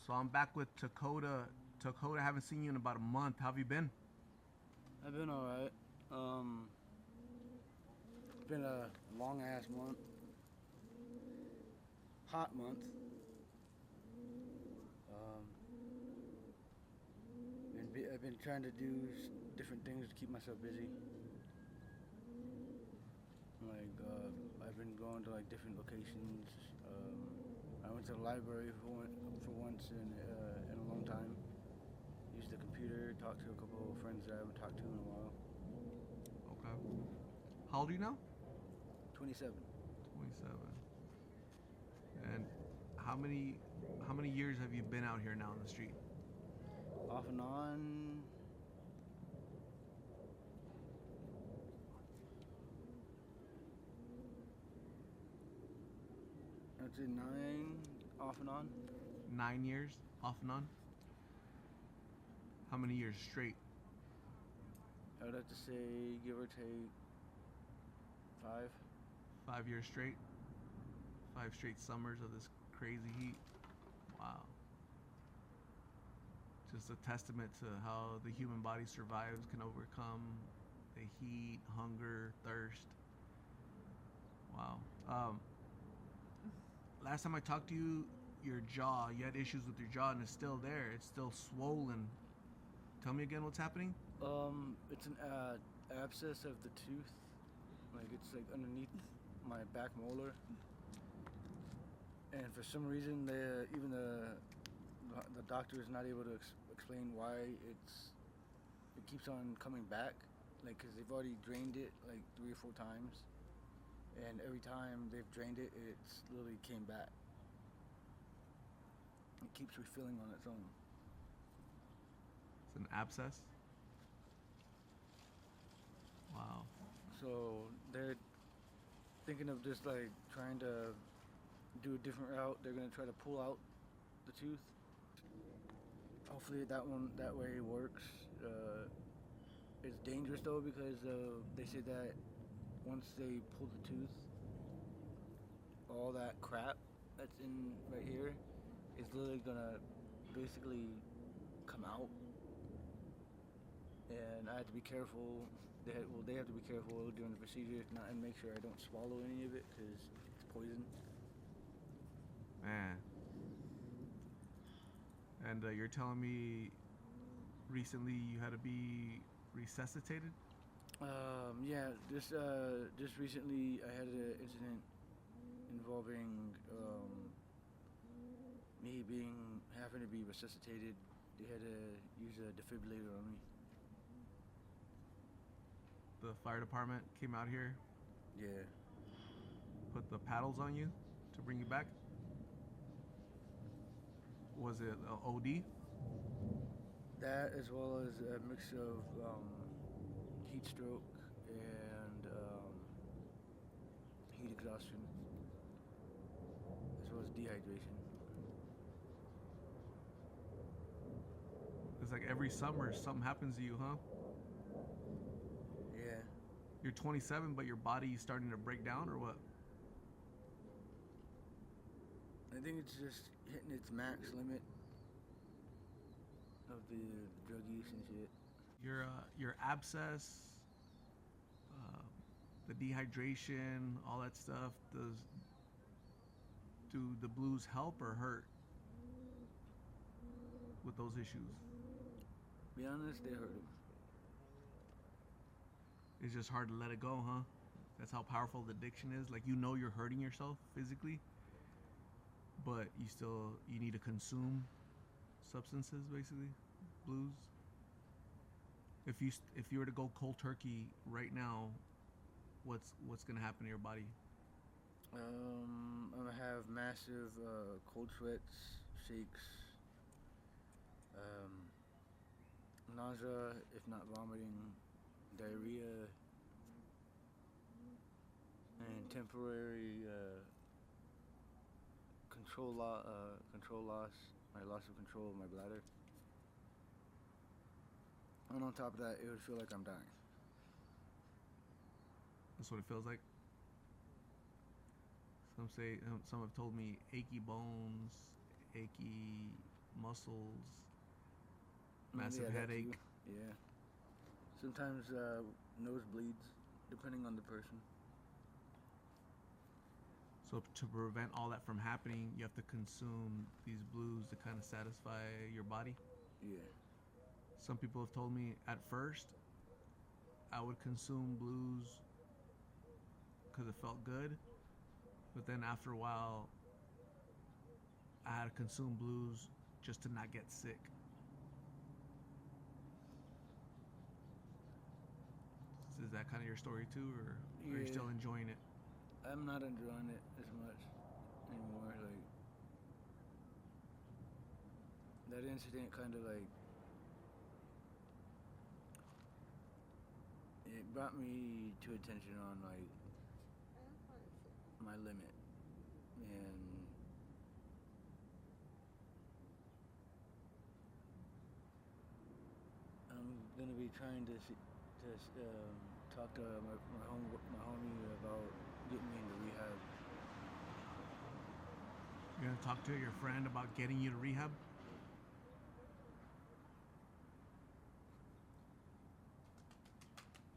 So I'm back with Takoda. Takoda, I haven't seen you in about a month. How have you been? I've been alright. It's been a long ass month, hot month. Um, I've been trying to do different things to keep myself busy. I've been going to like different locations. I went to the library for once in a long time. Used the computer, talked to a couple of friends that I haven't talked to in a while. Okay. How old are you now? 27. 27. And how many how many years have you been out here now in the street? Off and on, I'd say 9. Off and on, 9 years, off and on. How many years straight? I would have to say give or take 5. 5 years straight. 5 straight summers of this crazy heat. Wow. Just a testament to how the human body survives, can overcome the heat, hunger, thirst. Wow. Last time I talked to you, your jaw, you had issues with your jaw and it's still there. It's still swollen. Tell me again what's happening? It's an abscess of the tooth. Like it's like underneath my back molar, and for some reason, even the doctor is not able to explain why it keeps on coming back. Like, cause they've already drained it like 3 or 4 times, and every time they've drained it, it's literally came back. It keeps refilling on its own. It's an abscess. Wow. So they're thinking of just like trying to do a different route. They're gonna try to pull out the tooth. Hopefully that way works. It's dangerous though because they say that once they pull the tooth, all that crap that's in right here is literally gonna basically come out. And I have to be careful. They have to be careful during the procedure and make sure I don't swallow any of it because it's poison. Man. And you're telling me recently you had to be resuscitated? Yeah, just recently I had an incident involving me having to be resuscitated. They had to use a defibrillator on me. The fire department came out here, Yeah, put the paddles on you to bring you back. Was it OD? that as well as a mix of heat stroke and heat exhaustion, as well as dehydration. It's like every summer something happens to you, huh? Yeah, You're 27, but your body is starting to break down, or what? I think it's just hitting its max limit of the drug use and shit. Your abscess, uh, the dehydration, all that stuff. Do the blues help or hurt with those issues? Be honest, they hurt him. It's just hard to let it go, huh? That's how powerful the addiction is. Like, you know you're hurting yourself physically, but you need to consume substances, basically, blues. If you were to go cold turkey right now, what's gonna happen to your body? I'm gonna have massive cold sweats, shakes, um, nausea, if not vomiting, diarrhea, and temporary control loss, my loss of control of my bladder. And on top of that, it would feel like I'm dying. That's what it feels like. Some have told me achy bones, achy muscles, massive Yeah, that headache. too. Yeah. Sometimes nosebleeds, depending on the person. So to prevent all that from happening, you have to consume these blues to kind of satisfy your body. Yeah. Some people have told me at first I would consume blues because it felt good, but then after a while I had to consume blues just to not get sick. Is that kind of your story too, or are you Yeah. still enjoying it? I'm not enjoying it as much anymore. Like that incident kind of like it brought me to attention on like my limit, and I'm gonna be trying to talk to my homie about getting me into rehab. You're gonna talk to your friend about getting you to rehab?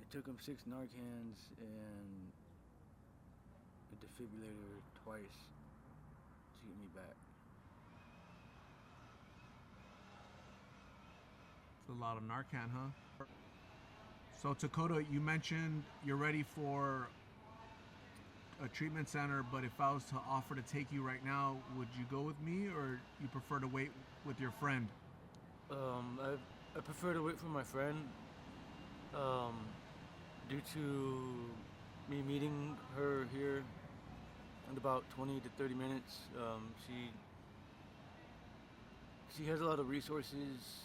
It took him 6 Narcans and a defibrillator twice to get me back. It's a lot of Narcan, huh? So Takoda, you mentioned you're ready for a treatment center, but if I was to offer to take you right now, would you go with me, or you prefer to wait with your friend? I prefer to wait for my friend. Um, Due to me meeting her here in about 20 to 30 minutes, she has a lot of resources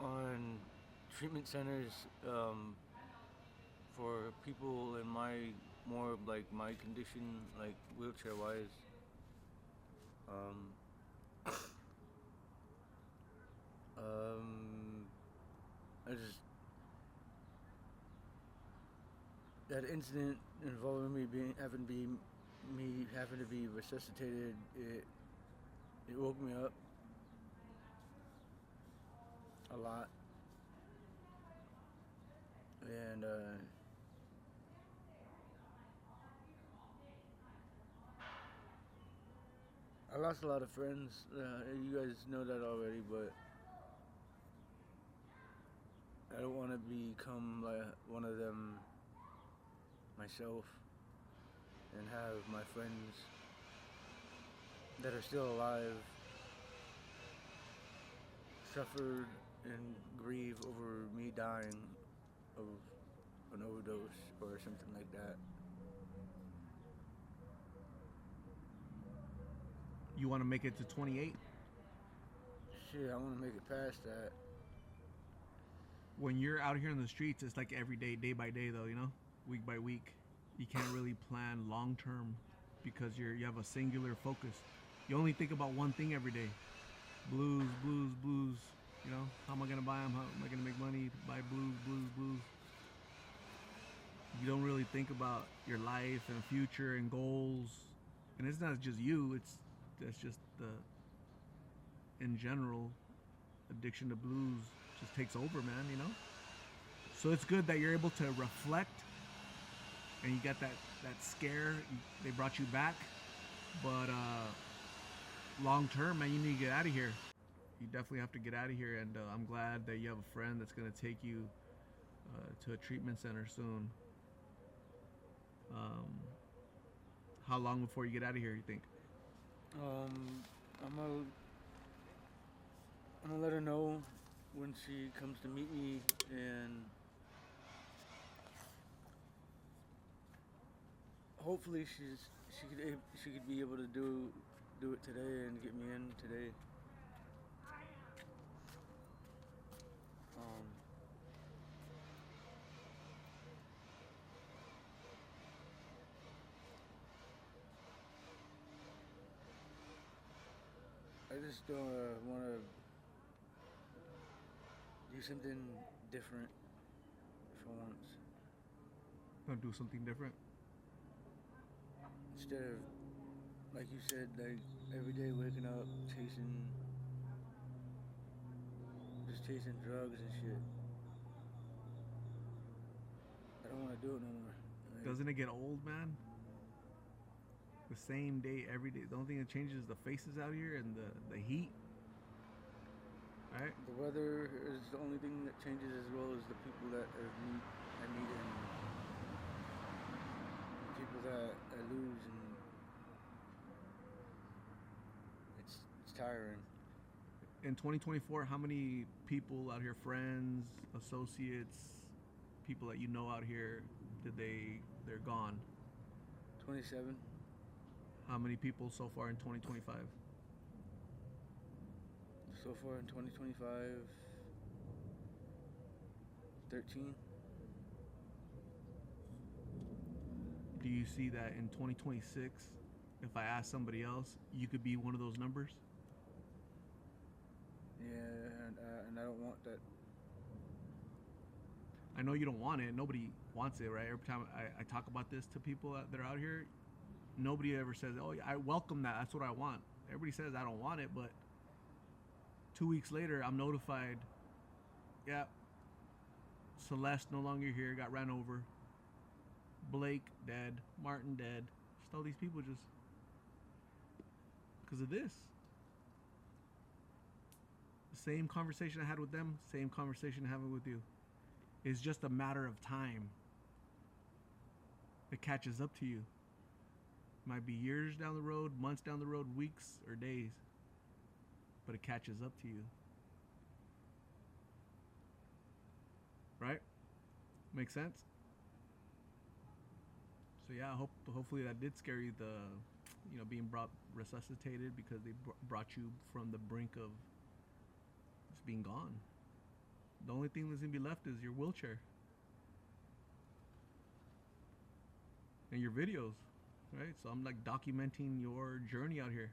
on treatment centers for people in my more like my condition, like wheelchair wise. Um, I just that incident involving me having to be resuscitated. It woke me up a lot, and I lost a lot of friends. You guys know that already, but I don't want to become like one of them myself and have my friends that are still alive suffer and grieve over me dying of an overdose or something like that. You want to make it to 28? Shit, I want to make it past that. When you're out here in the streets, it's like every day, day by day, though, you know, week by week. You can't really plan long term because you have a singular focus. You only think about one thing every day: blues, blues, blues. You know, how am I gonna buy them? How am I gonna make money to buy blues, blues, blues? You don't really think about your life and future and goals. And it's not just you; that's just the in general addiction to blues just takes over, man. You know. So it's good that you're able to reflect, and you got that scare. They brought you back, but long term, man, you need to get out of here. You definitely have to get out of here, and I'm glad that you have a friend that's gonna take you to a treatment center soon. Um, how long before you get out of here, you think? Um, I'm gonna I'm gonna let her know when she comes to meet me, and hopefully she could be able to do it today and get me in today. Um, I just want to do something different for once, Gonna do something different. instead of like you said, like every day waking up chasing drugs and shit. I don't want to do it no more. Like, Doesn't it get old, man? The same day every day. The only thing that changes is the faces out here and the heat. Right? the weather is the only thing that changes, as well as the people that I meet and people that I lose, and it's tiring. In 2024, how many people out here, friends, associates, people that you know out here, they're gone? 27. How many people so far in 2025? So far in 2025, 13. Do you see that in 2026, if I ask somebody else, you could be one of those numbers? Yeah, and I don't want that. I know you don't want it. Nobody wants it, right? Every time I talk about this to people that are out here, nobody ever says, oh, I welcome that. That's what I want. Everybody says I don't want it, but 2 weeks later, I'm notified, yeah, Celeste no longer here, got ran over. Blake dead. Martin dead. Just all these people just because of this. The same conversation I had with them, same conversation I'm having with you. It's just a matter of time. It catches up to you. Might be years down the road, months down the road, weeks or days. But it catches up to you. Right? Make sense? So yeah, hopefully that did scare you, being resuscitated because they brought you from the brink of just being gone. The only thing that's gonna be left is your wheelchair and your videos, right? So I'm like documenting your journey out here.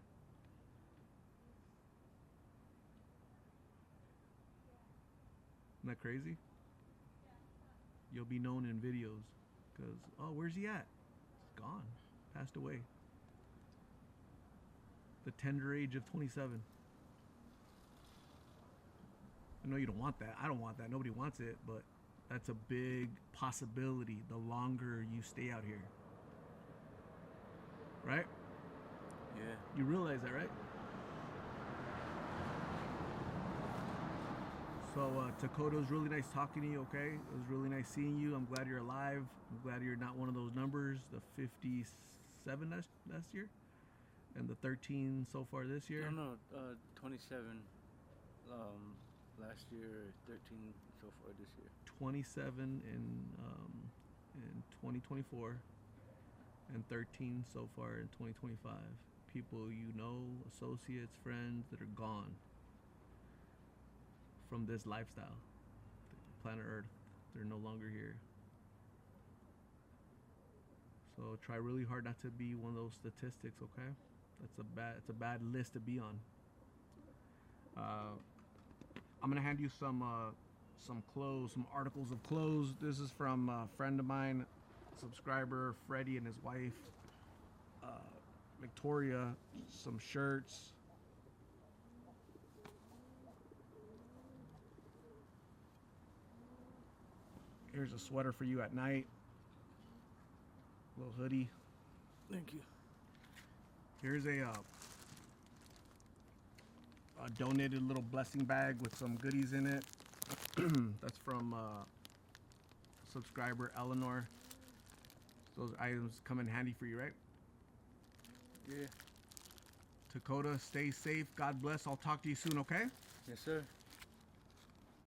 Isn't that crazy? You'll be known in videos because, oh, where's he at? He's gone, passed away. The tender age of 27. I know you don't want that. I don't want that. Nobody wants it, but that's a big possibility the longer you stay out here. Right? Yeah. You realize that, right? So, Takoda, it was really nice talking to you, okay? It was really nice seeing you. I'm glad you're alive. I'm glad you're not one of those numbers, the 57 last year and the 13 so far this year. No, 27 last year, 13 so far this year. 27 in 2024 and 13 so far in 2025. People you know, associates, friends that are gone from this lifestyle, planet Earth. They're no longer here. So try really hard not to be one of those statistics, okay? It's a bad list to be on. I'm gonna hand you some clothes, some articles of clothes. This is from a friend of mine, subscriber Freddie and his wife Victoria. Some shirts. Here's a sweater for you at night. Little hoodie. Thank you. Here's a donated little blessing bag with some goodies in it. That's from subscriber Eleanor. Those items come in handy for you, right? Yeah. Takoda, stay safe. God bless. I'll talk to you soon, okay? Yes, sir.